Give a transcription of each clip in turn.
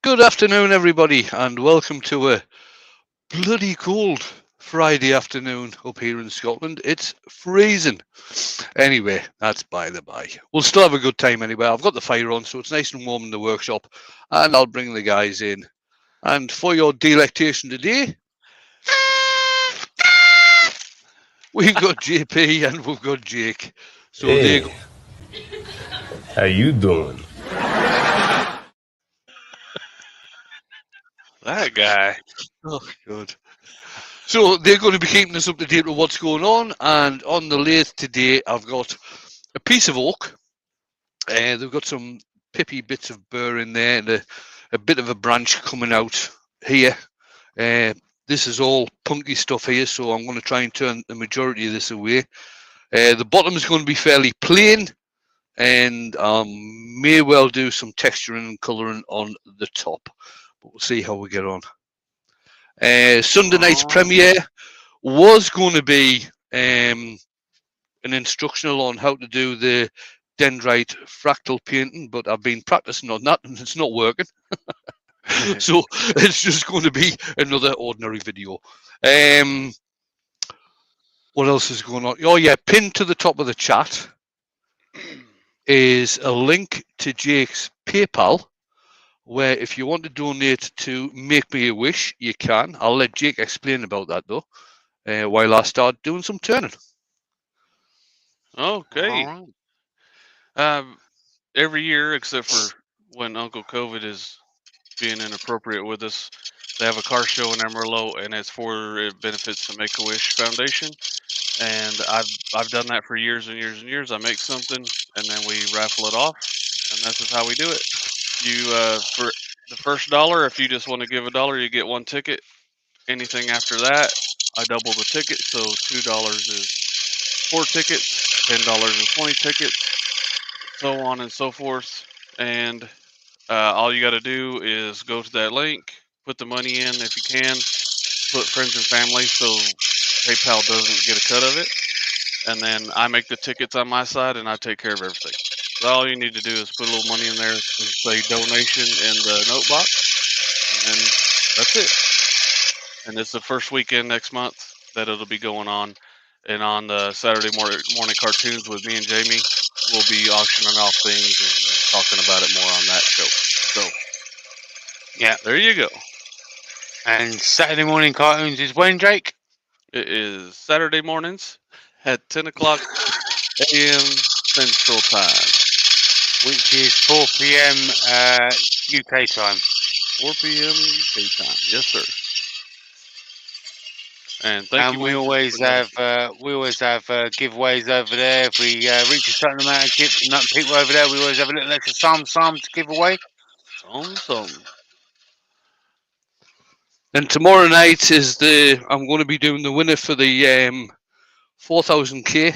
Good afternoon, everybody, and welcome to a bloody cold Friday afternoon up here in Scotland. It's freezing. Anyway, that's by the by. We'll still have a good time anyway. I've got the fire on, so it's nice and warm in the workshop, and I'll bring the guys in. And for your delectation today, we've got JP and we've got Jake. So Hey, how you doing? That guy. Oh, good. So they're going to be keeping us up to date with what's going on. And on the lathe today, I've got a piece of oak. They've got some pippy bits of burr in there and a bit of a branch coming out here. This is all punky stuff here, so I'm going to try and turn the majority of this away. The bottom is going to be fairly plain, and may well do some texturing and colouring on the top. But we'll see how we get on. Sunday night's premiere was going to be an instructional on how to do the dendrite fractal painting, but I've been practicing on that and it's not working. So it's just going to be another ordinary video. What else is going on? Oh yeah, pinned to the top of the chat is a link to Jake's PayPal, where if you want to donate to Make Me a Wish, you can. I'll let Jake explain about that though, while I start doing some turning. Okay. All right. Every year, except for when Uncle COVID is being inappropriate with us, they have a car show in Amarillo, and it's for it benefits the Make a Wish Foundation. And I've done that for years and years and years. I make something, and then we raffle it off, and that's just how we do it. You for the first $1, if you just want to give $1, you get one ticket. Anything after that, I double the ticket, so $2 is 4 tickets, $10 is 20 tickets, so on and so forth. And all you got to do is go to that link, put the money in if you can, put friends and family so PayPal doesn't get a cut of it, and then I make the tickets on my side and I take care of everything. So all you need to do is put a little money in there and say donation in the note box, and then that's it. And it's the first weekend next month that it'll be going on. And on the Saturday morning cartoons with me and Jamie, we'll be auctioning off things and talking about it more on that show. So, Yeah. there you go. And Saturday morning cartoons is when, Jake? It is Saturday mornings at 10 o'clock a.m. Central Time. Which is 4 p.m. UK time. 4 p.m. UK time. Yes, sir. And thank And you. we always have giveaways over there. If we reach a certain amount of people over there, we always have a little extra sum to give away. Some. And tomorrow night is I'm going to be doing the winner for the 4,000k.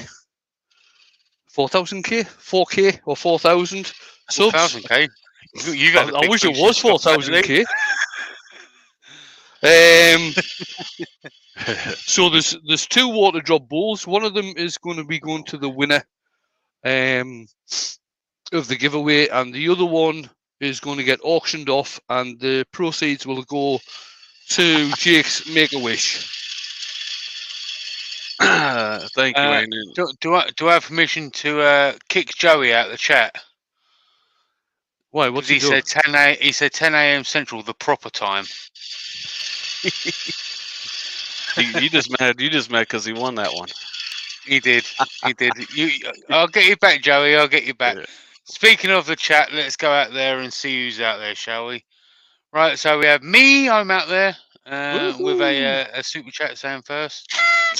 4,000k? 4k or 4,000 subs? 4,000k. You got I wish it was 4,000k. So there's 2 water drop bowls. One of them is going to be going to the winner of the giveaway, and the other one is going to get auctioned off, and the proceeds will go to Jake's Make a Wish. Thank you, Wayne. Do I have permission to kick Joey out of the chat? Why? What's he said doing? He said 10 a.m. Central, the proper time. You just mad because he won that one. He did. I'll get you back, Joey. I'll get you back. Yeah. Speaking of the chat, let's go out there and see who's out there, shall we? Right. So we have me. I'm out there with a super chat saying first.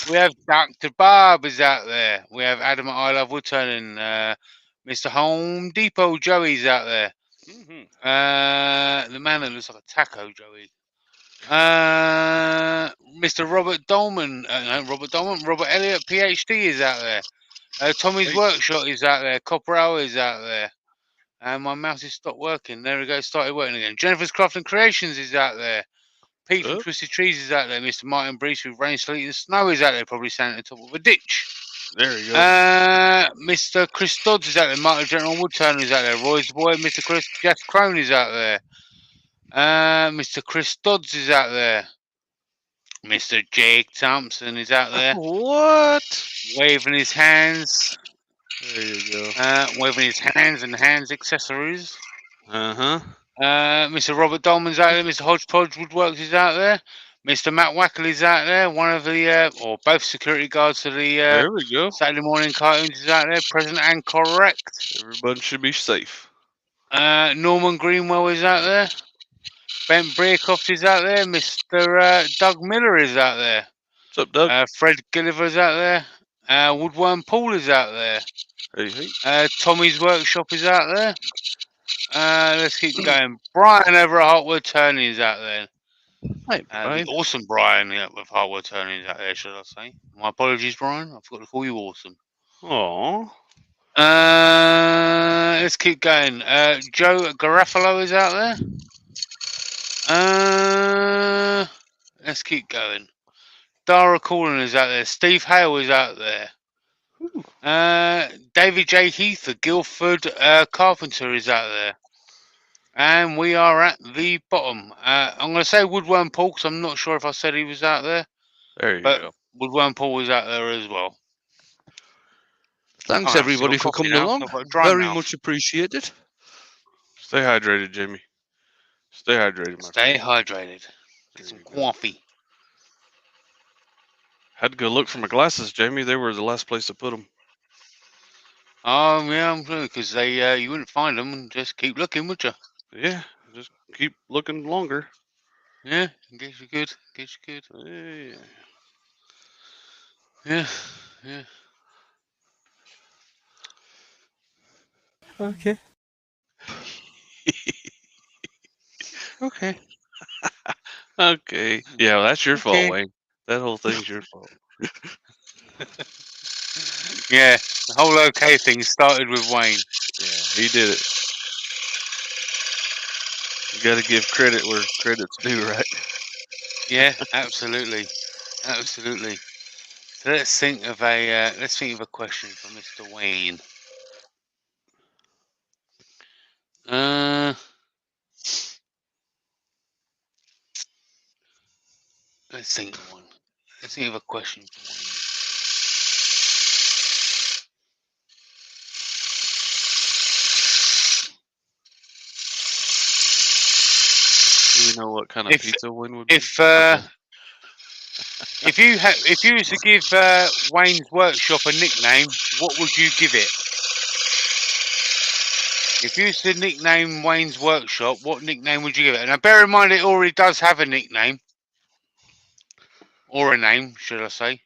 We have Dr. Barb is out there. We have Adam at I Love Woodturning. Mr. Home Depot Joey's out there. Mm-hmm. The man that looks like a taco, Joey. Mr. Robert Dolman, Robert Elliott, PhD is out there. Tommy's Workshop is out there. Copper is out there. And my mouse has stopped working. There we go, started working again. Jennifer's Craft and Creations is out there. Pete from Twisted Trees is out there. Mr. Martin Brees with Rain, Sleet and Snow is out there, probably standing at the top of a ditch. There you go. Mr. Chris Dodds is out there. Martin General Woodturner is out there. Roy's Boy, Mr. Chris Jeff Crone is out there. Mr. Chris Dodds is out there. Mr. Jake Thompson is out there, What? waving his hands. There you go. Waving his hands and hands accessories. Uh-huh. Mr. Robert Dolman's out there. Mr. Hodgepodge Woodworks is out there. Mr. Matt Wackel is out there. One of the, or both security guards for the There we go. Saturday morning cartoons is out there. Present and correct. Everybody should be safe. Norman Greenwell is out there. Ben Breakoft is out there. Mr. Doug Miller is out there. What's up, Doug? Fred Gilliver's out there. Woodworm Paul is out there. Hey, hey. Tommy's Workshop is out there. Let's keep going. Brian over at Hartwood Turney is out there. Hey, The awesome Brian with Hartwood Turney is out there, should I say. My apologies, Brian. I forgot to call you awesome. Aw. Let's keep going. Joe Garofalo is out there. Let's keep going. Dara Corlin is out there. Steve Hale is out there. David J. Heath of Guildford Carpenter is out there. And we are at the bottom. I'm going to say Woodworm Paul because I'm not sure if I said he was out there. There you But go. Woodworm Paul is out there as well. Thanks Oh, everybody I've for got coffee coming now, along. so I've got a dry Very mouth. much appreciated. Stay hydrated, Jamie. Stay hydrated, my Stay friend. hydrated. Get There some you go. coffee. Had to go look for my glasses, Jamie. They were the last place to put them. Yeah, I'm sure because they you wouldn't find them and just keep looking, would you? Yeah, just keep looking longer. Yeah, in case you could. In case you could. Yeah. Yeah, yeah. Okay. Okay. Okay. Yeah, well, that's your fault, Okay. Wayne. That whole thing's your fault. Yeah, the whole okay thing started with Wayne. Yeah, he did it. You got to give credit where credit's due, right? Yeah, absolutely, absolutely. So let's think of a question for Mr. Wayne. Let's think of one. Let's think of a question for Wayne. Do we know what kind of If- pizza Wayne would be? If if you was to give Wayne's workshop a nickname, what would you give it? If you was to nickname Wayne's workshop, what nickname would you give it? Now, bear in mind, it already does have a nickname or a name, should I say?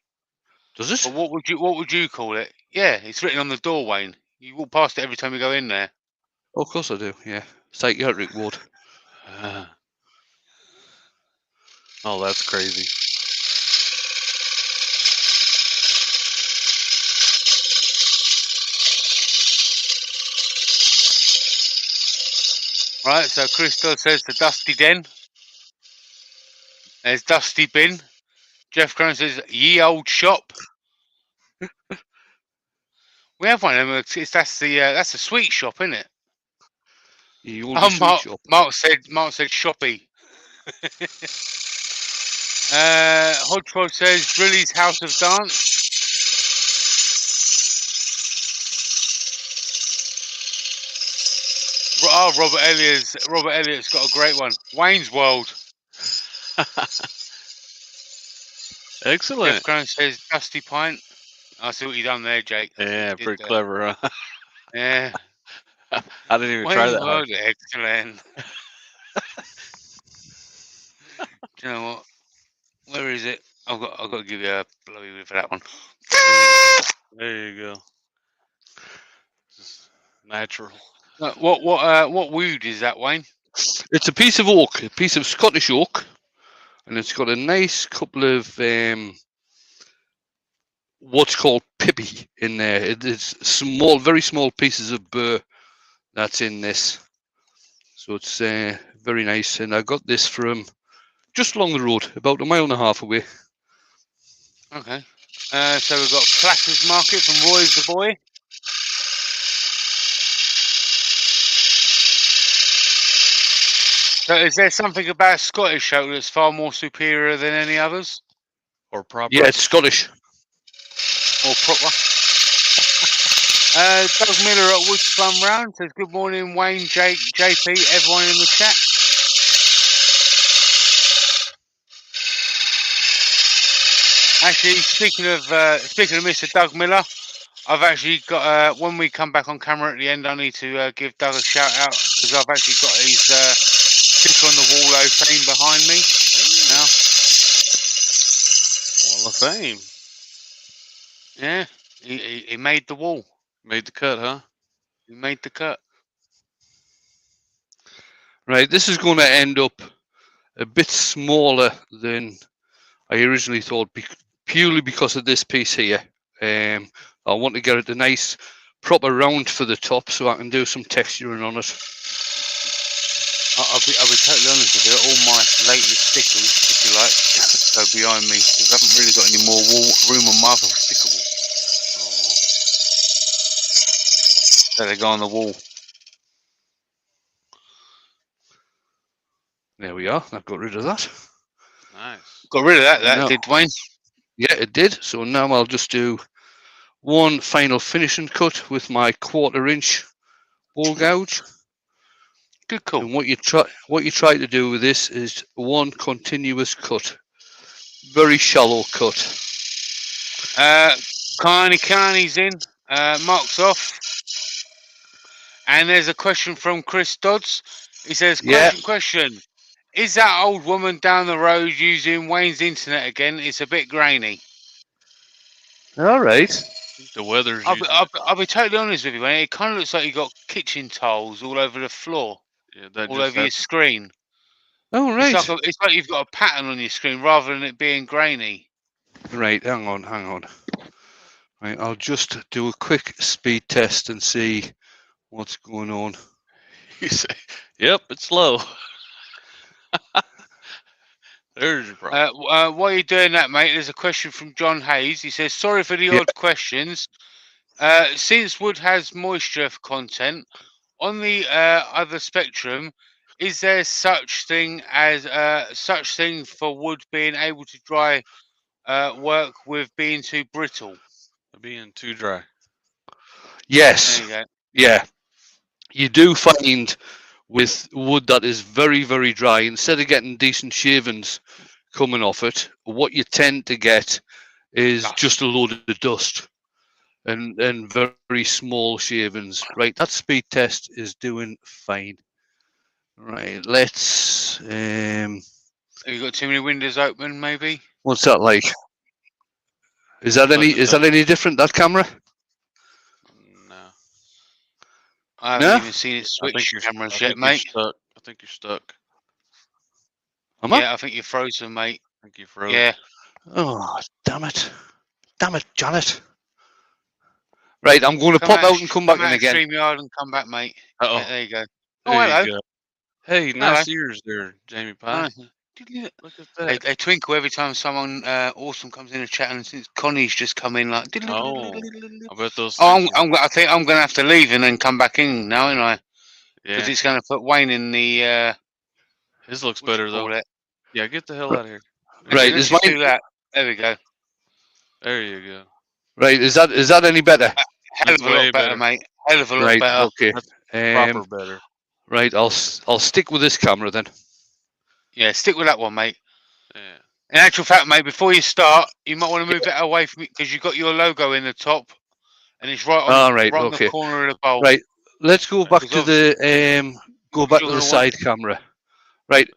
Does it? But what would you call it? Yeah, it's written on the door, Wayne. You walk past it every time you go in there. Oh, of course I do. Yeah. Psychiatric ward. Oh, that's crazy. Right, so Christo says the Dusty Den. There's Dusty Bin. Jeff Crone says ye old shop. We have one of them. That's the sweet shop, isn't it? You only sweet Mark, shop. Mark said shoppy. Hodgepodge says Brilly's House of Dance. Oh, Robert Elliott's got a great one. Wayne's World. Excellent. Jeff Crone says Dusty Pint. I see what you done there, Jake. Yeah, pretty clever, huh? Yeah. I didn't even try Wayne's that hard. World, excellent. Do you know what? Where is it? I've got to give you a blowy for that one. There you go. Just natural. What wood is that, Wayne? It's a piece of oak, a piece of Scottish oak, and it's got a nice couple of what's called pippy in there. It's small, very small pieces of burr that's in this. So it's very nice, and I got this from just along the road, about 1.5 miles away. Okay. So we've got Platters Market from Roy's the Boy. So is there something about Scottish oak that's far more superior than any others? Or proper. Yeah, it's Scottish. Or proper? Doug Miller at Woods Fun Round says, good morning, Wayne, Jake, JP, everyone in the chat. Actually, speaking of Mr. Doug Miller, I've actually got when we come back on camera at the end, I need to give Doug a shout out because I've actually got his stick on the wall of fame behind me. Wall of Fame. Yeah, he made the wall. Made the cut, huh? He made the cut. Right, this is going to end up a bit smaller than I originally thought, purely because of this piece here. I want to get it a nice proper round for the top so I can do some texturing on it. I'll be totally honest with you. All my latest stickers, if you like, go behind me because I haven't really got any more room on my other sticker wall. So they go on the wall. There we are. I've got rid of that. Nice. Got rid of that. That No. did, Wayne. Yeah, it did. So now I'll just do one final finishing cut with my 1/4 inch ball gouge. Good call. And what you try to do with this is one continuous cut, very shallow cut. Carney's in. Mark's off. And there's a question from Chris Dodds. He says, question. Is that old woman down the road using Wayne's internet again? It's a bit grainy. All right. The weather's I'll be totally honest with you, Wayne. It kind of looks like you got kitchen tiles all over the floor, all over your screen. Oh, right. It's like you've got a pattern on your screen rather than it being grainy. Right, hang on. Right, I'll just do a quick speed test and see what's going on. You say, yep, it's slow. There's your problem. While you're doing that, mate, there's a question from John Hayes. He says, sorry for the odd questions. Since wood has moisture content, on the other spectrum, is there such thing for wood being able to dry work with being too brittle? Being too dry. Yes. There you go. Yeah. You do find with wood that is very, very dry, instead of getting decent shavings coming off it, what you tend to get is just a load of dust and very small shavings. Right, that speed test is doing fine. Right, let's Have you got too many windows open, maybe? what's that like? Is that any different, that camera? No. I haven't even seen it switch cameras yet, mate. I think you're stuck. Yeah, I think you're frozen, mate. I think you're frozen. Yeah. Oh, damn it, Janet. Right, I'm going to pop out and come back in again. StreamYard and come back, mate. Uh-oh. Yeah, there you go. There you go. Hey, nice ears there, Jamie Pye. Look at that. They twinkle every time someone awesome comes in the chat, and since Connie's just come in, like. Oh, I bet those. I think I'm going to have to leave and then come back in now, ain't I? Yeah. Because it's going to put Wayne in the. His looks better though. Yeah, get the hell out of here. Right, let's just do that. There we go. There you go. Right, is that any better? Hell of a lot better, mate. Hell of a lot better. Okay. Proper better. Right, I'll stick with this camera then. Yeah, stick with that one, mate. Yeah. In actual fact, mate, before you start, you might want to move it away from me because you've got your logo in the top, and it's right on, on the corner of the bowl. Right, let's go back to the side camera. Right,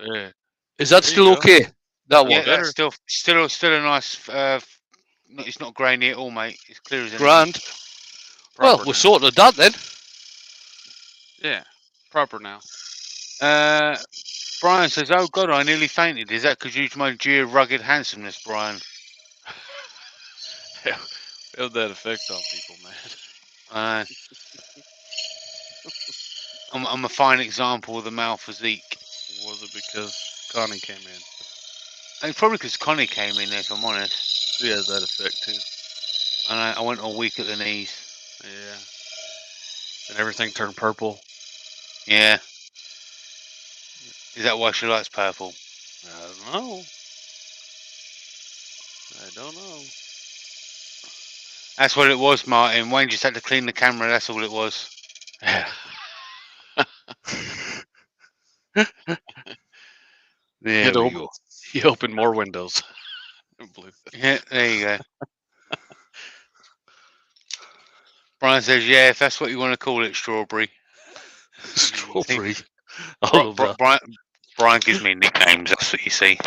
is that still okay? That one. Yeah, that's still a nice. It's not grainy at all, mate. It's clear as anything. Grand. Well, we're sorted that then. Yeah, proper now. Brian says, "Oh God, I nearly fainted. Is that because you used my due rugged handsomeness, Brian?" Have that effect on people, man. I'm a fine example of the male physique. Was it because Connie came in? It's probably because Connie came in, if I'm honest. She has that effect too. And I went all weak at the knees. Yeah. And everything turned purple. Yeah. Is that why she likes purple? I don't know. I don't know. That's what it was, Martin. Wayne just had to clean the camera. That's all it was. There we go. He opened more windows. Blue. Yeah, there you go. Brian says, "Yeah, if that's what you want to call it, strawberry." Strawberry. I love that. Brian gives me nicknames. That's what you see.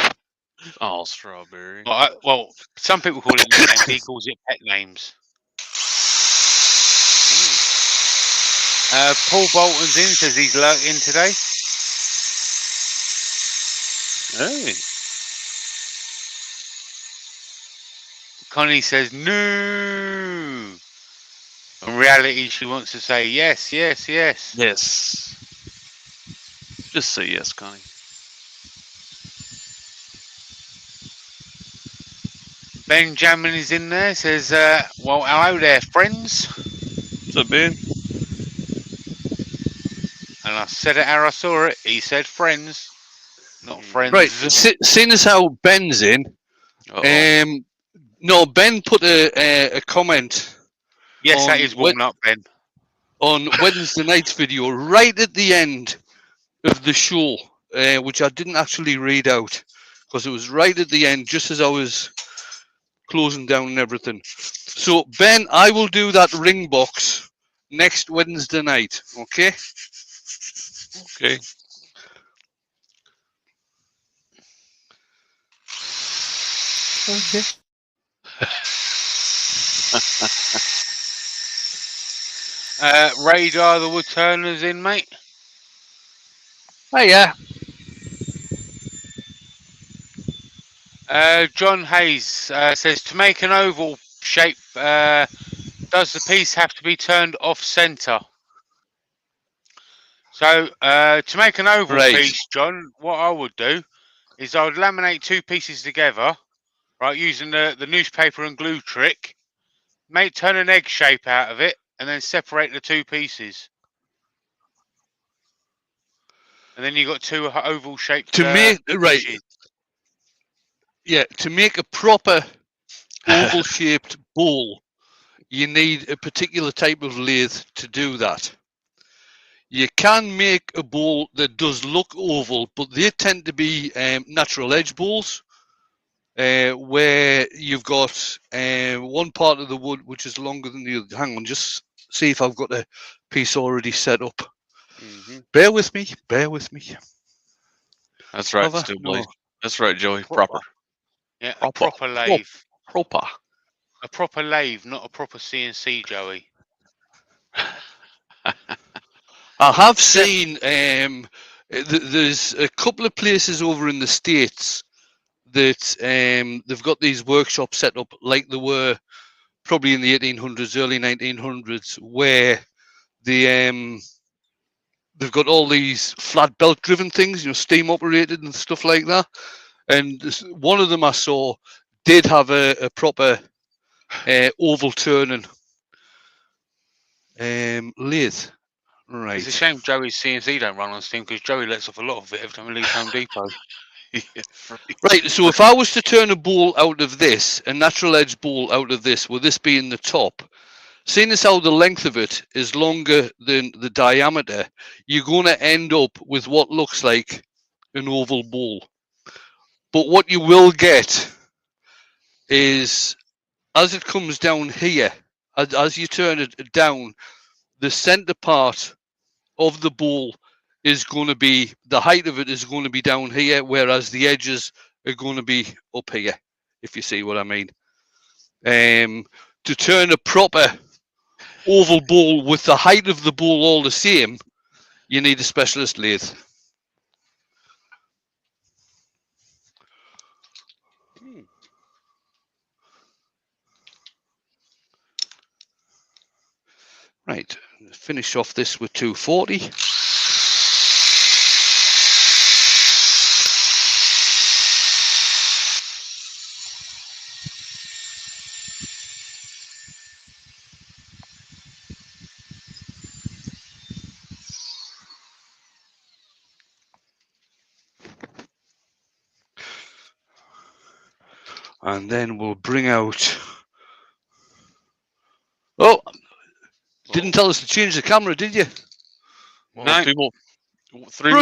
Oh, strawberry. Well, some people call it nicknames. He calls it pet names. Paul Bolton's in, says he's lurking today. Hey. Connie says no. In reality, she wants to say yes, yes, yes. Yes. Just say yes, Connie. Benjamin is in there, says, well, hello there, friends. What's up, Ben? And I said it how I saw it. He said friends, not friends. Right, seeing as how Ben's in, no, Ben put a comment. Yes, that is warming up, Ben. On Wednesday night's video, right at the end of the show, which I didn't actually read out because it was right at the end, just as I was closing down and everything. So, Ben, I will do that ring box next Wednesday night, okay? Okay. Okay. Radar the Wood Turner's in, mate. Oh, yeah. John Hayes says, to make an oval shape, does the piece have to be turned off center? So, to make an oval piece, John, what I would do is I would laminate two pieces together, right, using the newspaper and glue trick, turn an egg shape out of it, and then separate the two pieces. And then you've got two oval shaped right. Yeah, to make a proper oval shaped bowl, you need a particular type of lathe to do that. You can make a bowl that does look oval, but they tend to be natural edge bowls, where you've got one part of the wood which is longer than the other. Hang on, just see if I've got a piece already set up. Bear with me. That's right, Stu Blaze. That's right, Joey. Proper. Yeah, a proper lathe. Proper. A proper lathe, not a proper CNC, Joey. I have seen there's a couple of places over in the States that they've got these workshops set up like they were probably in the 1800s, early 1900s, where they've got all these flat belt driven things, steam operated and stuff like that. And one of them I saw did have a proper oval turning lathe. Right. It's a shame Joey's CNC don't run on steam because Joey lets off a lot of it every time he leaves Home Depot. Right, so if I was to turn a bowl out of this, a natural edge bowl out of this, with this being the top, seeing as how the length of it is longer than the diameter, you're going to end up with what looks like an oval bowl. But what you will get is, as it comes down here, as you turn it down, the center part of the bowl is going to be, the height of it is going to be down here, whereas the edges are going to be up here, if you see what I mean. To turn a proper oval bowl with the height of the bowl all the same, you need a specialist lathe. Right, finish off this with 240. And then we'll bring out. Oh, didn't tell us to change the camera, did you? Well, No. people, 3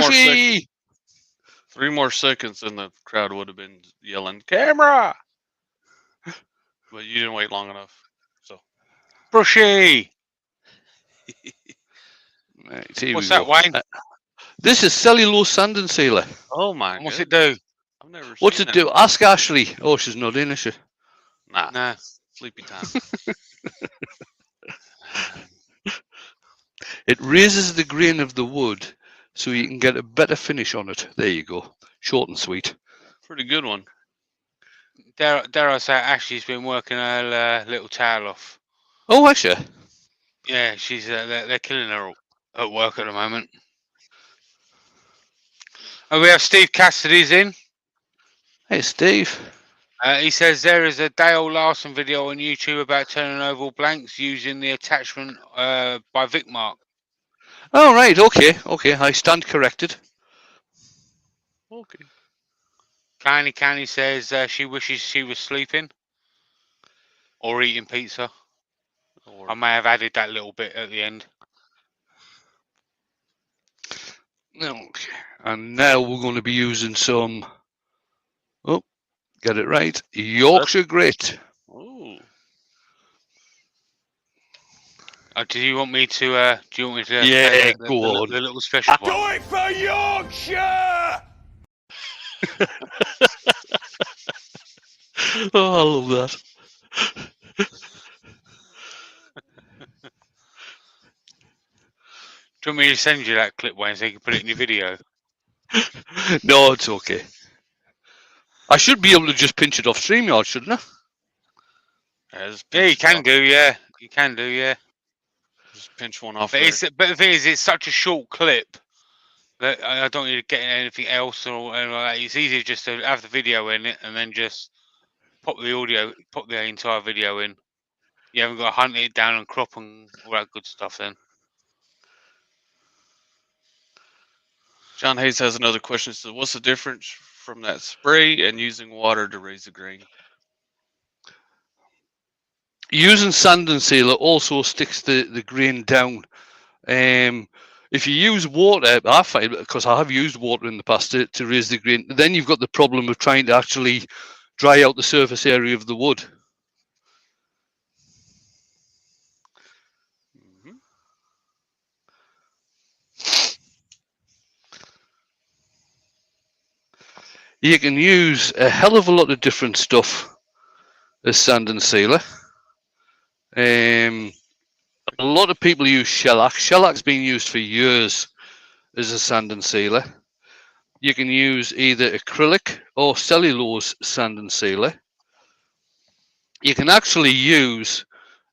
more seconds, and the crowd would have been yelling, "Camera!" But you didn't wait long enough. So Brushy. Right, here What's we that, go. Wayne? This is cellulose sanding sealer. oh my What's it goodness. do? I've never What's seen it that. do? Ask Ashley. Oh, she's not in, is she? Nah, No. sleepy time. It raises the grain of the wood so you can get a better finish on it. There you go. Short and sweet. Pretty good one. Dare I say, Ashley's been working her little towel off. Oh, actually. Yeah, she's they're killing her at work at the moment. And we have Steve Cassidy's in. Hey, Steve. He says there is a Dale Larson video on YouTube about turning over all blanks using the attachment by Vic Mark. Oh, right. Okay. Okay. I stand corrected. Okay. Canny says she wishes she was sleeping or eating pizza. Or I may have added that little bit at the end. Okay. And now we're going to be using some. Oh, get it right. Yorkshire Grit. oh, Do you want me to? Do you want me to? Yeah, play go on. the little special one. Do it for Yorkshire! Oh, I love that. Do you want me to send you that clip, Wayne, so you can put it in your video? No, it's okay. I should be able to just pinch it off StreamYard, shouldn't I? Yeah, you can do. Yeah, you can do. Yeah. Just pinch one off But there. but the thing is, it's such a short clip that I don't need to get anything else or anything like that. It's easier just to have the video in it and then just pop the entire video in. You haven't got to hunt it down and crop and all that good stuff then. John Hayes has another question. So, what's the difference from that spray and using water to raise the grain? Using sand and sealer also sticks the grain down. If you use water, I find, because I have used water in the past to raise the grain, then you've got the problem of trying to actually dry out the surface area of the wood. Mm-hmm. You can use a hell of a lot of different stuff as sand and sealer. A lot of people use shellac. Shellac's been used for years as a sand and sealer. You can use either acrylic or cellulose sand and sealer. You can actually use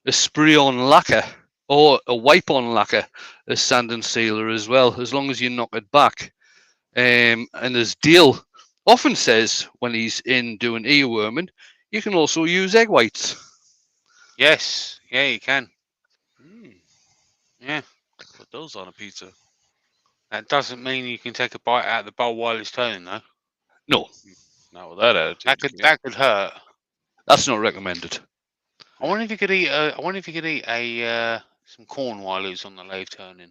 a spray-on lacquer or a wipe-on lacquer as sand and sealer as well, as long as you knock it back. And as Dale often says when he's in doing earworming, you can also use egg whites. Yes, yeah, you can. Yeah, Put those on a pizza. that doesn't mean you can take a bite out of the bowl while it's turning though. No, Not with that attitude. That could hurt. that's not recommended. I wonder if you could eat. I wonder if you could eat some corn while it's on the lathe turning.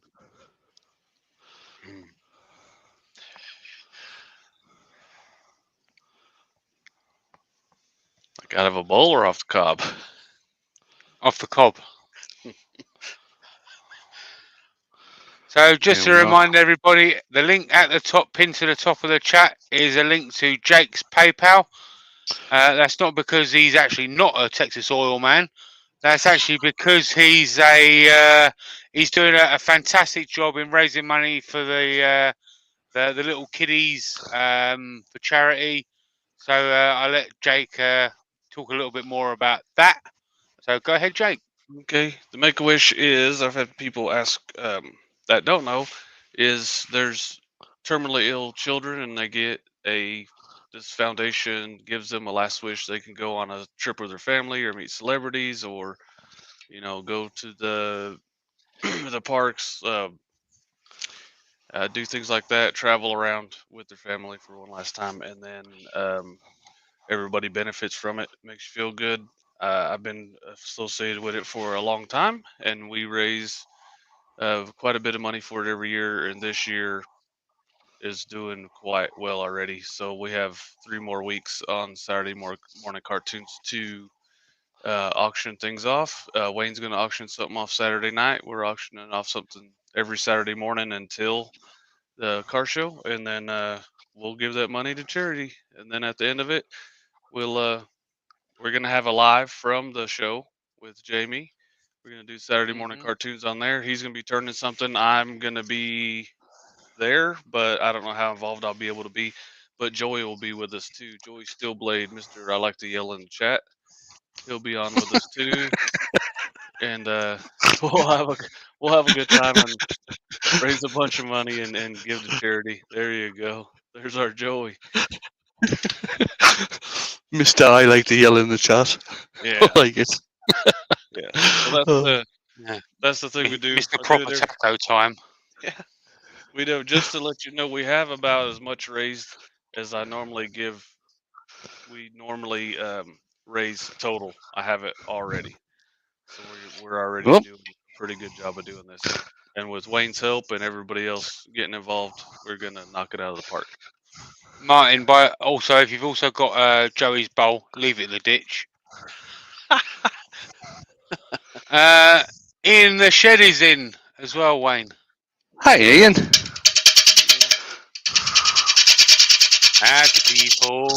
Like out of a bowl or off the cob? Off the cob. So just to Yeah, well. remind everybody, the link at the top, pinned to the top of the chat, is a link to Jake's PayPal. That's not because he's actually not a Texas oil man. That's actually because he's doing a fantastic job in raising money for the little kiddies for charity. So I'll let Jake talk a little bit more about that. So go ahead, Jake. Okay. The Make-A-Wish is, I've had people ask that don't know, is there's terminally ill children and they get this foundation gives them a last wish. They can go on a trip with their family or meet celebrities or, go to the the parks, do things like that, travel around with their family for one last time, and then everybody benefits from it. Makes you feel good. I've been associated with it for a long time, and we raise quite a bit of money for it every year. And this year is doing quite well already. So we have 3 more weeks on Saturday morning cartoons to auction things off. Wayne's going to auction something off Saturday night. We're auctioning off something every Saturday morning until the car show, and then we'll give that money to charity. And then at the end of it, we're gonna have a live from the show with Jamie. We're gonna do Saturday morning cartoons on there. He's gonna be turning something. I'm gonna be there, but I don't know how involved I'll be able to be. But Joey will be with us too. Joey Stillblade, Mr. I like to yell in the chat. He'll be on with us too, and we'll have a good time and raise a bunch of money and give to charity. There you go. There's our Joey. Mr. I like to yell in the chat. Yeah, I like it. yeah. Well, that's the thing we do. Mr. Proper Taco time. Yeah, we do. Just to let you know, we have about as much raised as I normally give. We normally raise total. I have it already, so we're already doing a pretty good job of doing this. And with Wayne's help and everybody else getting involved, we're gonna knock it out of the park. Martin, also if you've also got Joey's bowl, leave it in the ditch. Ian the Shed is in as well, Wayne. Hi, Ian. Happy people.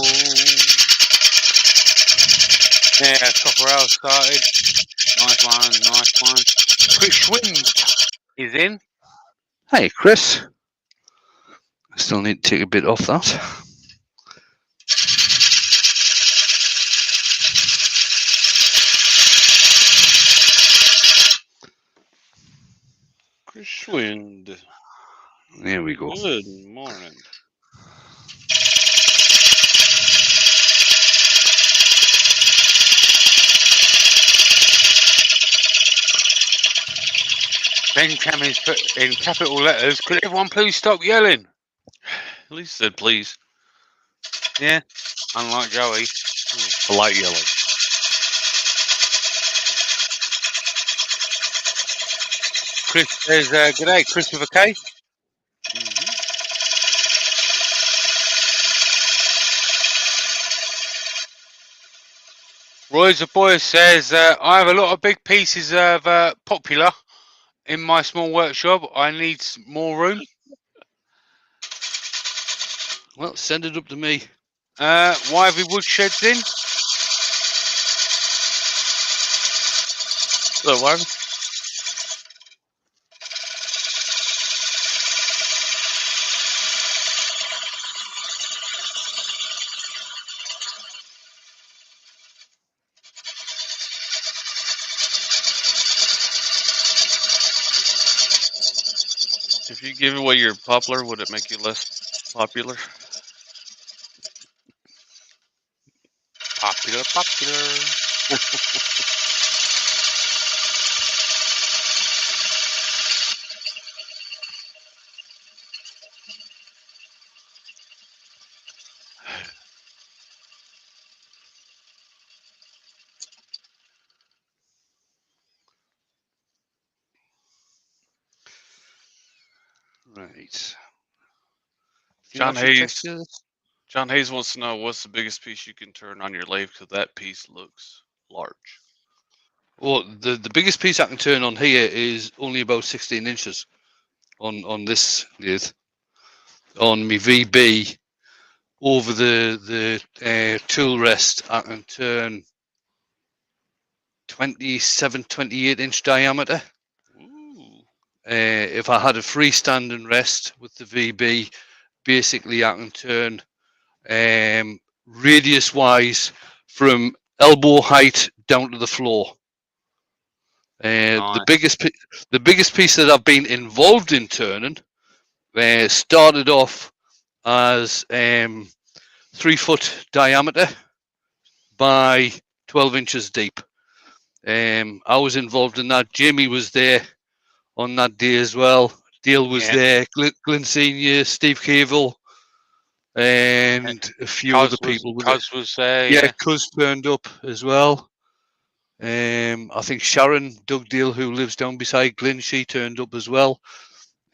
Yeah, Copper Hour started. Nice one. Chris Wind is in. Hey, Chris. I still need to take a bit off that. Chris Wind. There we go. Good morning. Ben Cameron's put in capital letters. Could everyone please stop yelling? At least said please. Yeah, unlike Joey. Polite yelling. Chris says, "G'day, Chris with a K." Roy the boy says, "I have a lot of big pieces of Popular in my small workshop. I need more room." Well, send it up to me. Wivey Woodshed's in. So, Wivey? If you give away your poplar, would it make you less popular? Popular. Right. John Hayes wants to know what's the biggest piece you can turn on your lathe because that piece looks large. Well, the biggest piece I can turn on here is only about 16 inches on this lathe. On my VB, over the tool rest, I can turn 27, 28 inch diameter. Ooh. If I had a freestanding rest with the VB, basically I can turn radius wise from elbow height down to the floor. Nice. The biggest piece that I've been involved in turning started off as 3 foot diameter by 12 inches deep. I was involved in that. Jamie was there on that day as well. Dale was there. Glenn Senior, Steve Cavell, and a few other people with it. Cuz was there, Yeah, yeah. Cuz turned up as well. I think Sharon Dugdale, who lives down beside Glyn, she turned up as well.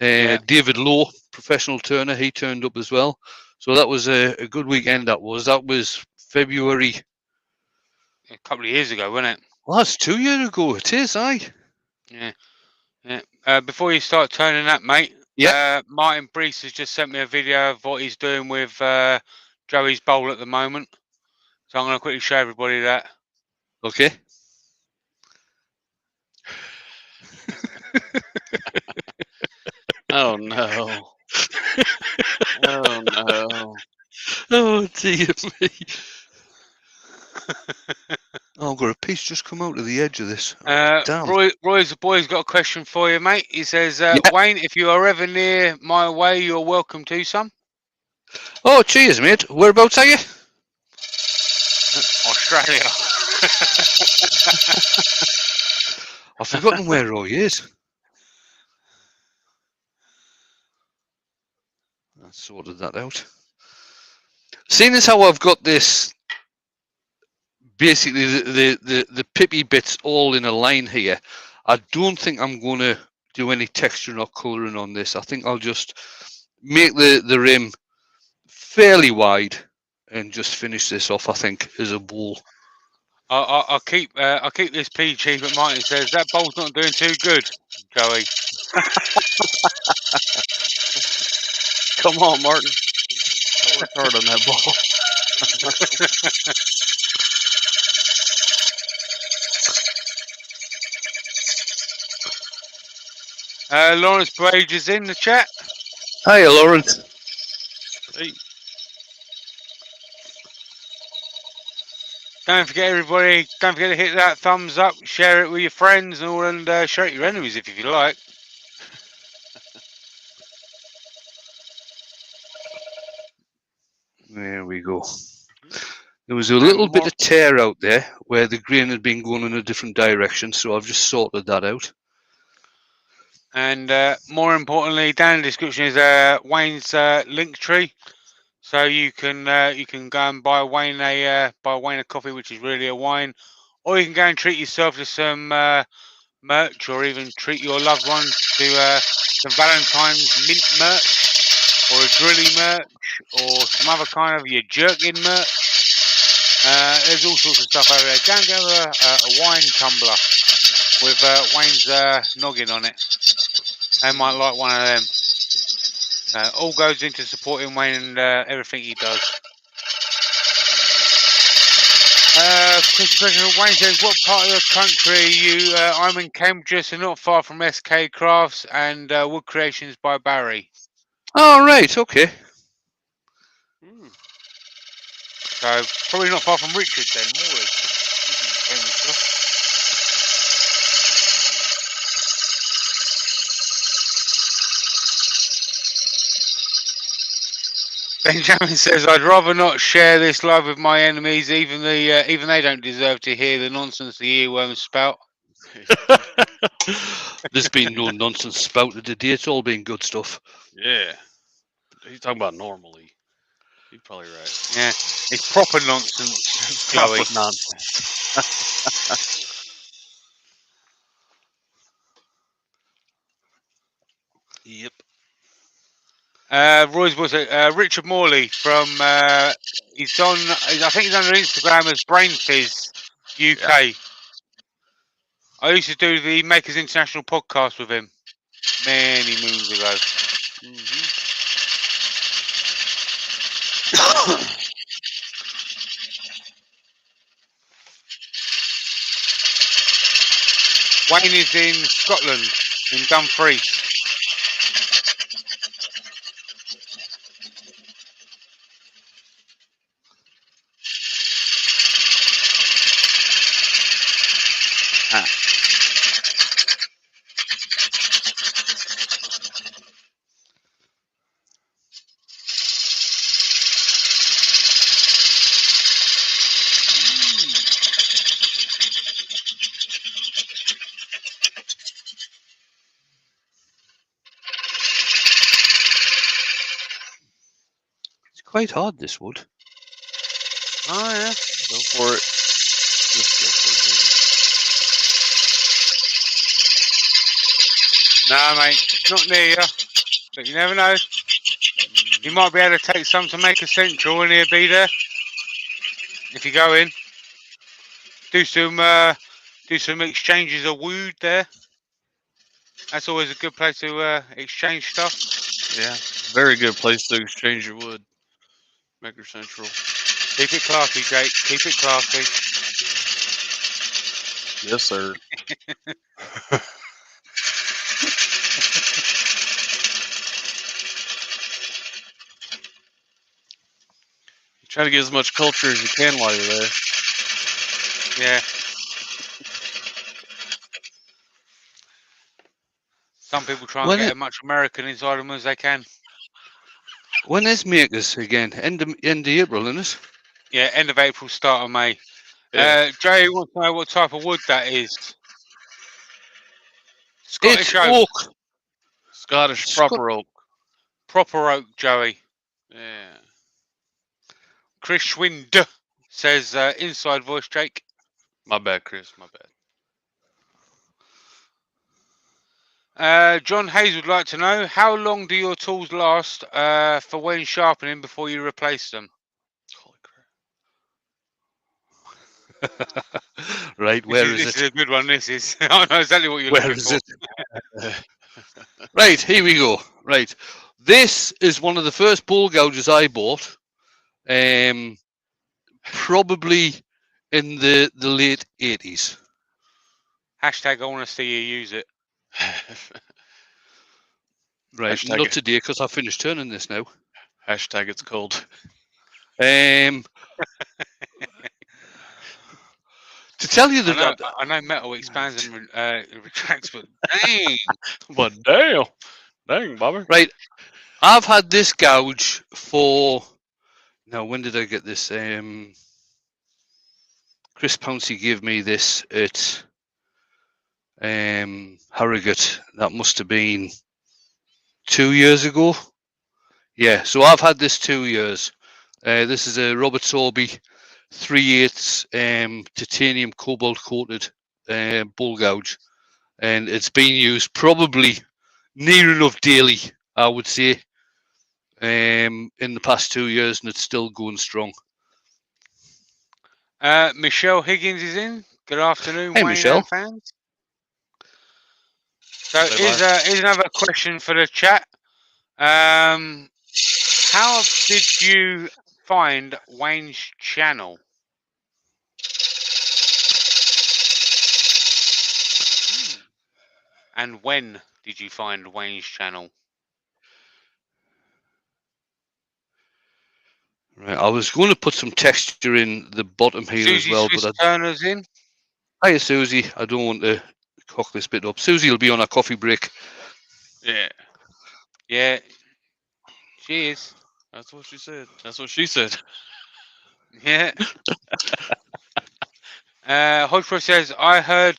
Yeah. David Lowe, professional turner, he turned up as well. So that was a good weekend. That was February. A couple of years ago, wasn't it? Well, that's 2 years ago. It is, aye. Yeah. Yeah. Before you start turning that, mate, Yeah. Martin Brees has just sent me a video of what he's doing with Joey's bowl at the moment. So I'm going to quickly show everybody that. Okay. Oh no. Oh no. Oh dear me. Oh, I've got a piece just come out of the edge of this. Oh, damn. Roy's the boy's got a question for you, mate. He says, Yeah. Wayne, if you are ever near my way, you're welcome to some. Oh, cheers, mate. Whereabouts are you? Australia. I've forgotten where Roy is. I sorted that out. Seeing as how I've got this, basically the pippy bits all in a line here, I don't think I'm going to do any texturing or colouring on this. I think I'll just make the rim fairly wide and just finish this off, I think, as a bowl. I'll keep this PG, but Martin says that bowl's not doing too good, Joey. Come on, Martin. I worked hard on that ball. Lawrence Page is in the chat. Hi, Lawrence. Hey. Don't forget, everybody, don't forget to hit that thumbs up, share it with your friends, and share it with your enemies if you like. There we go. There was a little bit of tear out there where the grain had been going in a different direction, so I've just sorted that out. And more importantly, down in the description is Wayne's link tree, so you can go and buy Wayne a coffee, which is really a wine, or you can go and treat yourself to some merch, or even treat your loved one to some Valentine's mint merch, or a drilly merch, or some other kind of your jerkin merch. There's all sorts of stuff over there. Go and get a wine tumbler with Wayne's noggin on it. They might like one of them. All goes into supporting Wayne and everything he does. Question Wayne says, what part of the country are you? I'm in Cambridge, so not far from SK Crafts and Wood Creations by Barry. Oh, right, okay. So probably not far from Richard then. Benjamin says, I'd rather not share this live with my enemies, even they don't deserve to hear the nonsense the earworms spout. There's been no nonsense spouted today. It's all been good stuff. Yeah. He's talking about normally. You're probably right. Yeah, it's proper nonsense, Joey. Proper nonsense. Yep. Roy's boy said, Richard Morley from he's on. I think he's under Instagram as Brain Fizz UK. Yeah. I used to do the Makers International podcast with him many moons ago. Wayne is in Scotland, in Dumfries. quite hard, this wood. Oh yeah. Go for it. Just go for it, Nah, mate, not near you. But you never know. Jamie. You might be able to take some to make a central, and he'll be there. If you go in, do some exchanges of wood there. That's always a good place to exchange stuff. Yeah, very good place to exchange your wood. Maker Central. Keep it classy, Jake. Keep it classy. Yes, sir. Try to get as much culture as you can while you're there. Yeah. Some people try and When get it- as much American inside them as they can. When is Makers again? End of April, isn't it? Yeah, end of April, start of May. Yeah. Jay wants to know what type of wood that is. Scottish It's oak. oak. Scottish proper oak. Proper oak, Joey. Yeah. Chris Schwind says inside voice, Jake. My bad, Chris. My bad. John Hayes would like to know, how long do your tools last for when sharpening before you replace them? Holy crap. Right, where is This it? is a good one, this is. I know exactly what you're Where looking is for. it? Right, here we go. Right. This is one of the first ball gouges I bought. Probably in the late 80s. Hashtag I want to see you use it. Right, Hashtag not it. today because I finished turning this now. Hashtag it's cold. To tell you the I know metal expands and retracts, but dang. But damn. Dang, Bobby. right, I've had this gouge for now. When did I get this? Chris Pouncey gave me this at Harrogate. That must have been 2 years ago. Yeah, so I've had this 2 years. This is a Robert Sorby 3/8 titanium cobalt coated bull gouge, and it's been used probably near enough daily, I would say, in the past 2 years, and it's still going strong. Michelle Higgins is in. Good afternoon, Hey, Wayne Michelle. and fans. So Say here's another question for the chat. How did you find Wayne's channel? And when did you find Wayne's channel? Right, I was going to put some texture in the bottom here Susie as well, Swiss but Turner's in. Hiya, Susie. I don't want to cock this bit up. Susie will be on a coffee break. Yeah. Yeah, she is. That's what she said. That's what she said. Yeah. Hodgepro says, I heard.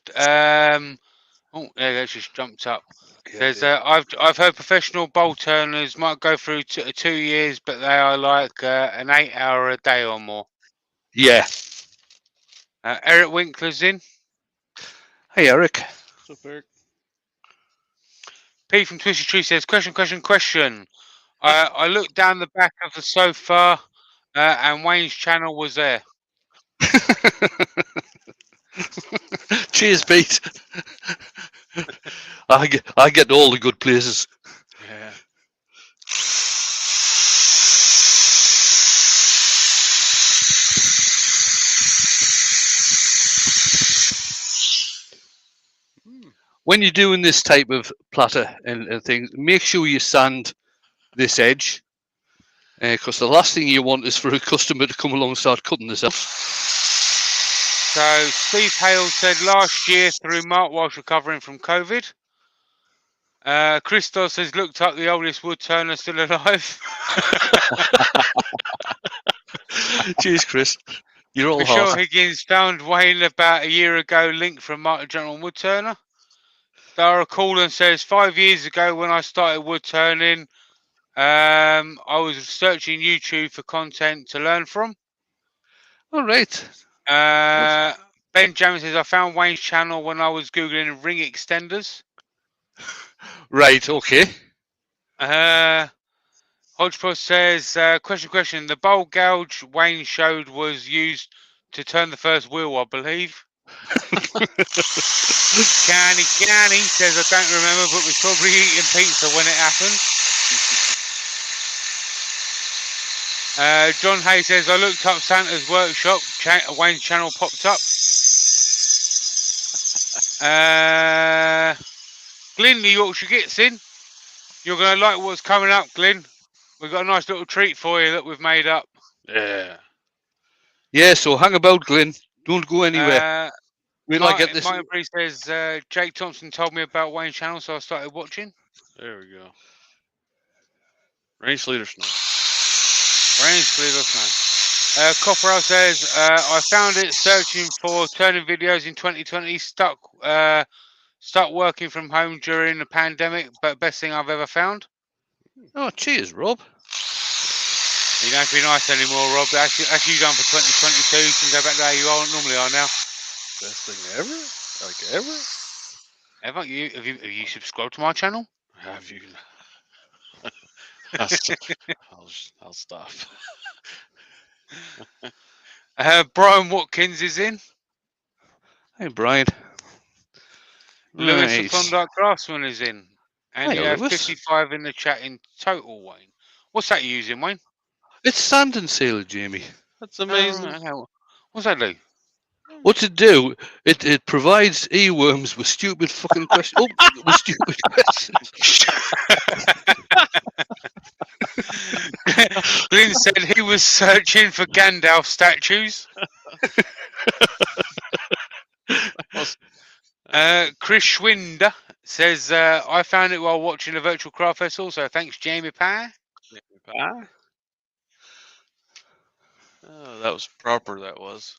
Oh, there it just jumped up. Says, I've heard professional bowl turners might go through 2 years, but they are like an 8 hour a day or more. Yeah. Eric Winkler's in. Hey, Eric. What's up, Eric? P from Twisted Tree says, question. I looked down the back of the sofa and Wayne's channel was there. Cheers, Pete. I get all the good places. Yeah. When you're doing this type of platter and things, make sure you sand this edge, because the last thing you want is for a customer to come along and start cutting this up. So Steve Hale said last year through Mark whilst recovering from COVID. Christos says looked up the oldest wood turner still alive. Cheers, Chris. You're all Michelle hot. Higgins found Wayne about a year ago, linked from Mark General Wood Turner. Dara Callan says 5 years ago when I started wood turning, I was searching YouTube for content to learn from. All right. Ben James says, I found Wayne's channel when I was Googling ring extenders. Right. Okay. Hodgepodge says, question. The bowl gouge Wayne showed was used to turn the first wheel, I believe. Canny says, I don't remember, but was probably eating pizza when it happened. John Hay says, I looked up Santa's workshop. Wayne's channel popped up. Glyn, the Yorkshire gets in. You're going to like what's coming up, Glyn. We've got a nice little treat for you that we've made up. Yeah. Yeah. So hang about, Glyn. Don't go anywhere. Wait till I get this. Martin Bree says, Jake Thompson told me about Wayne's channel, so I started watching. There we go. Rain, sleet, or snow. Rain, sleet, or snow. Copperell says, I found it searching for turning videos in 2020. Stuck working from home during the pandemic, but best thing I've ever found. Oh, cheers, Rob. You don't have to be nice anymore, Rob. Actually you've done for 2022. You can go back to how you normally are now. Best thing ever? Like ever? Have you subscribed to my channel? Have you? I'll stop. Brian Watkins is in. Hey, Brian. Lewis the Right. Klondike Craftsman is in. And Hey, you have Lewis. 55 in the chat in total, Wayne. What's that you using, Wayne? It's sand and sailor, Jamie. That's amazing. What's that do? What's it do? It provides earworms with stupid fucking questions. Oh, with stupid questions. Glyn said he was searching for Gandalf statues. Chris Schwinder says, I found it while watching a virtual craft festival, so thanks, Jamie Pye. Oh, that was proper, that was.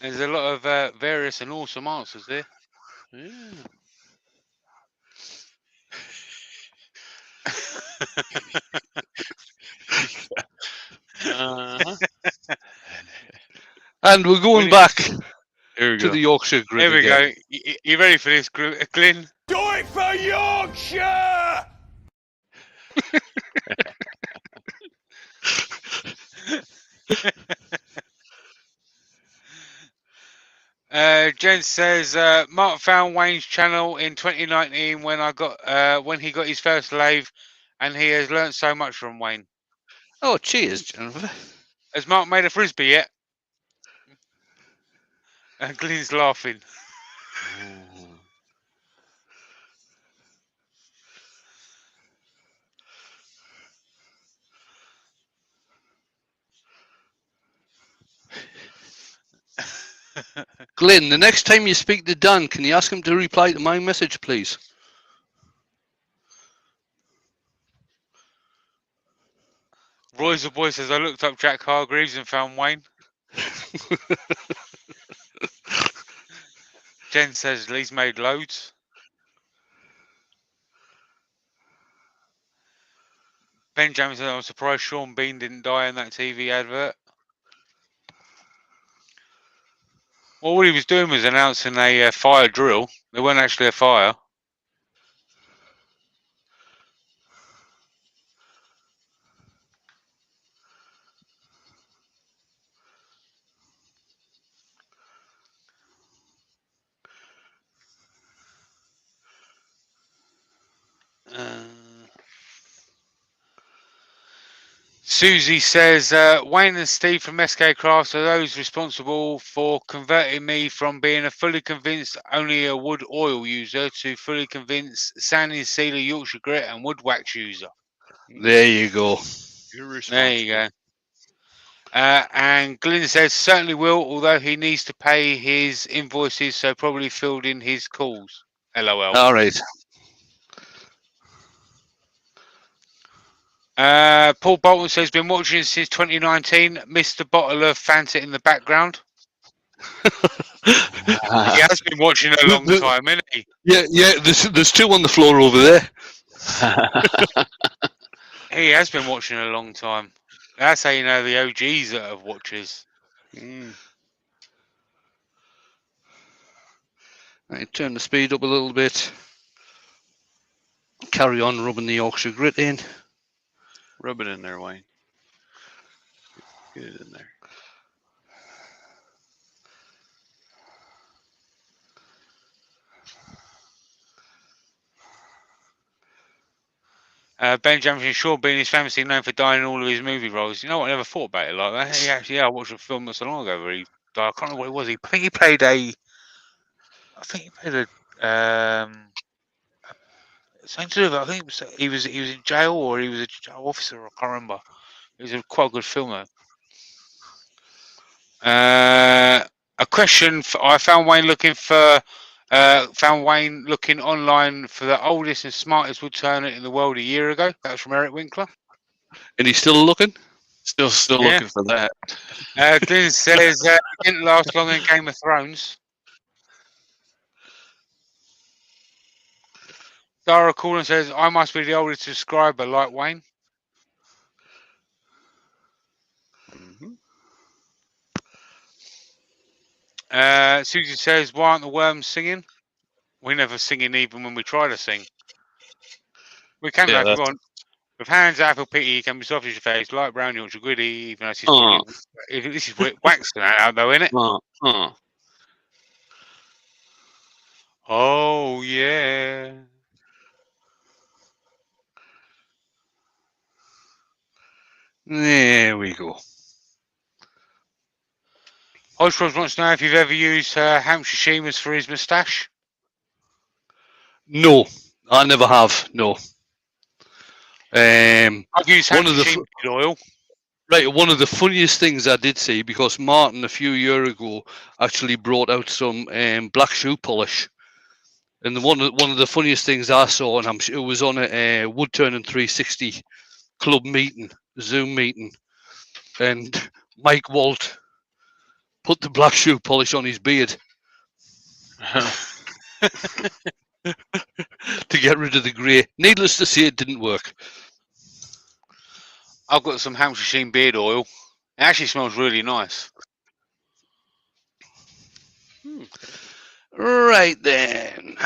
There's a lot of various and awesome answers there. Yeah. And we're going back Here we to go. the Yorkshire grid. Here we again. go. You ready for this, Glyn? Do it for Yorkshire! Jen says, Mark found Wayne's channel in 2019 when he got his first lathe, and he has learnt so much from Wayne. Oh, cheers, Jennifer. Has Mark made a frisbee yet? And Glyn's laughing. Glyn, the next time you speak to Dan, can you ask him to reply to my message, please? Roy's the boy says, I looked up Jack Hargreaves and found Wayne. Jen says, Lee's made loads. Ben James says, I'm surprised Sean Bean didn't die in that TV advert. Well, what he was doing was announcing a fire drill. There wasn't actually a fire. Susie says, Wayne and Steve from SK Crafts are those responsible for converting me from being a fully convinced only a wood oil user to fully convinced sanding sealer Yorkshire grit and wood wax user. There you go. You're responsible. There you go. And Glyn says, certainly will, although he needs to pay his invoices, so probably filled in his calls. LOL. All right. Paul Bolton says, been watching since 2019. Missed the bottle of Fanta in the background. He has been watching a long time, hasn't he? Yeah. There's two on the floor over there. He has been watching a long time. That's how you know the OGs that have watchers. Right, turn the speed up a little bit. Carry on rubbing the Yorkshire grit in. Rub it in there, Wayne. Get it in there. Benjamin Shaw being his famously known for dying in all of his movie roles. You know what? I never thought about it like that. He actually, I watched a film not so long ago where he died. I can't remember what it was. I think he played a. Something to do with, I think he was in jail or he was a jail officer. I can't remember. It was a quite good film though. A question. I found Wayne looking online for the oldest and smartest wood turner in the world a year ago. That was from Eric Winkler. And he's still looking? Still Yeah. looking for that. Glenn says it didn't last long in Game of Thrones. Dara Coulon says I must be the oldest subscriber like Wayne. Susie says, why aren't the worms singing? We never singing even when we try to sing. We can if we want. With hands out for pity, you can be soft as your face, light brown, Yorkshire gritty, even though this is waxing out though, isn't it? Oh yeah. There we go. Hodgepodge wants to know if you've ever used Hampshire Sheemers for his moustache. No, I never have. No. I've used one of Hampshire the Sheemers oil. Right, one of the funniest things I did see, because Martin a few years ago actually brought out some black shoe polish, and one of the funniest things I saw, and I'm sure it was on a Wood Turning 360 club meeting, Zoom meeting, and Mike Walt put the black shoe polish on his beard to get rid of the grey. Needless to say, it didn't work. I've got some Hampshire Sheen beard oil. It actually smells really nice. Right then.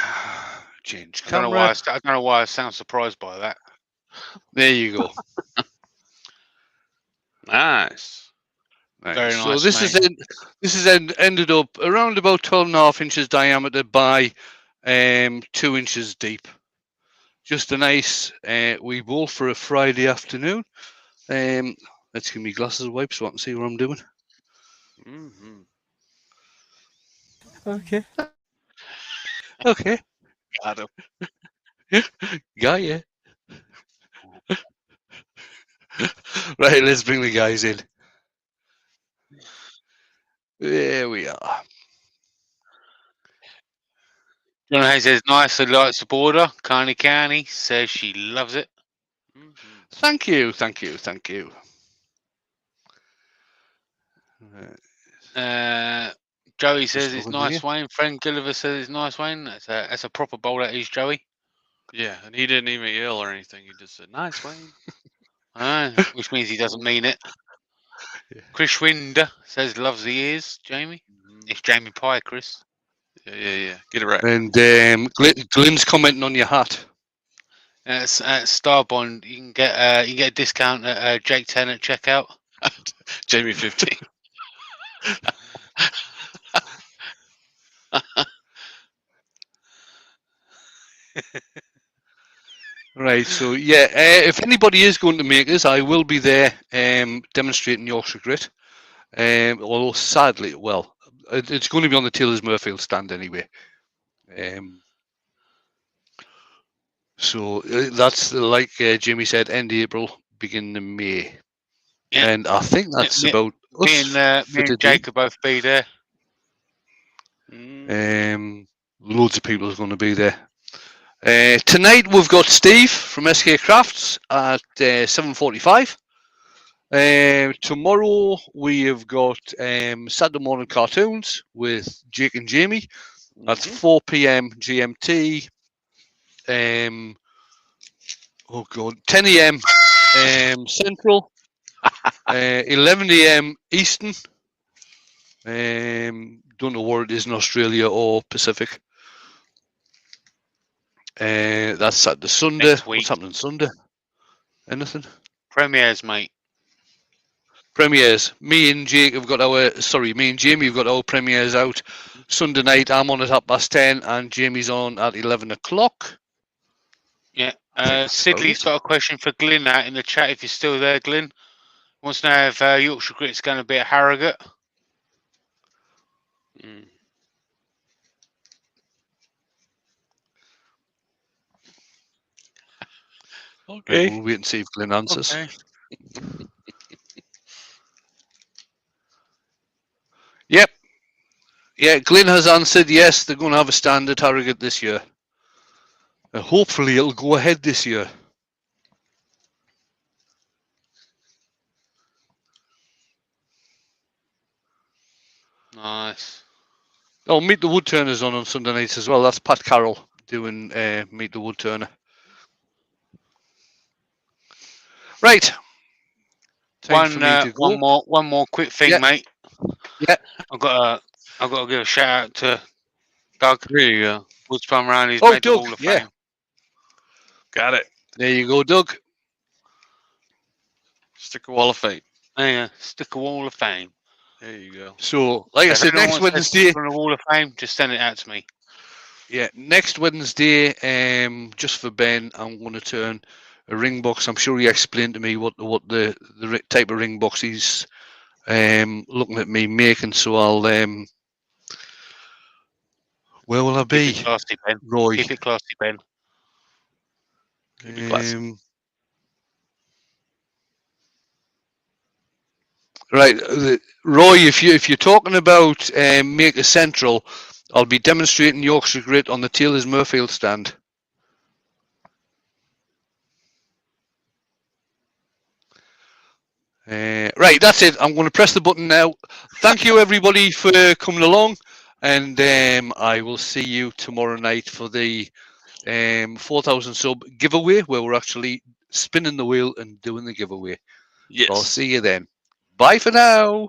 Change camera. I don't know why I sound surprised by that. There you go. Nice. Very so nice. This is ended up around about 12.5 inches diameter by 2 inches deep. Just a nice wee bowl for a Friday afternoon. Let's give me glasses of wipe so I can see what I'm doing. Okay. Okay. Got him. Got ya. Right, let's bring the guys in. There we are. John Hayes says, nicely likes the border. Carney says she loves it. Thank you, thank you, thank you. Joey says it's nice, Wayne. Frank Gulliver says it's nice, Wayne. That's a proper bowl that is, Joey. Yeah, and he didn't even yell or anything. He just said, nice, Wayne. Which means he doesn't mean it. Yeah. Chris Winder says loves the ears, Jamie. It's Jamie Pye, Chris. Yeah. Get it right. And Glenn's commenting on your hat. At Starbond, you can get a discount at Jake 10 at checkout. Jamie 15. Right, so yeah, if anybody is going to make this, I will be there demonstrating Yorkshire Grit. Although sadly, well, it's going to be on the Taylor's Murfield stand anyway. So that's like Jimmy said, end of April, beginning of May. Yeah. And I think that's about us. Me and Jake will both be there. Loads of people are going to be there. Tonight we've got Steve from SK Crafts at 7:45. Tomorrow we have got Saturday morning cartoons with Jake and Jamie. That's 4 p.m. GMT. Oh God, 10 a.m. Central, 11 a.m. Eastern. Don't know where it is in Australia or Pacific. That's at the Sunday. Next week. What's happening Sunday? Anything? Premieres, mate. Premieres. Me and Jamie have got our premieres out Sunday night. I'm on at 10:30 and Jamie's on at 11 o'clock. Yeah. I think that's about Sidley's it. got a question for Glyn out in the chat if you're still there, Glyn. Wants to know if Yorkshire Grit's going to be at Harrogate. Mm. Right, Okay. we'll wait and see if Glenn answers. Okay. Yep. Yeah, Glenn has answered yes, they're going to have a stand at Harrogate this year. Hopefully it'll go ahead this year. Nice. Oh, Meet the Woodturners on Sunday nights as well. That's Pat Carroll doing Meet the Woodturner. Right. Time for me to go. One more quick thing, Yeah. mate. Yeah. I've got to give a shout out to Doug. There you go. Woods Plum Round. He's Oh, made the Doug, Hall of yeah. Fame. Got it. There you go, Doug. Sticker wall of fame. Yeah, stick a Wall of Fame. There you go. So, like I If said, anyone next wants Wednesday. from the Wall of Fame, just send it out to me. Yeah, next Wednesday, just for Ben, I'm going to turn a ring box. I'm sure he explained to me what the type of ring box he's looking at me making. So I'll where will I be? Keep it classy, Ben. Roy. Keep it classy, Ben. Keep it classy. Right, Roy. If you're talking about make a central, I'll be demonstrating Yorkshire Grit on the Taylor's Murfield stand. Right, that's it. I'm going to press the button now. Thank you, everybody, for coming along, and I will see you tomorrow night for the 4,000 sub giveaway, where we're actually spinning the wheel and doing the giveaway. Yes. I'll see you then. Bye for now.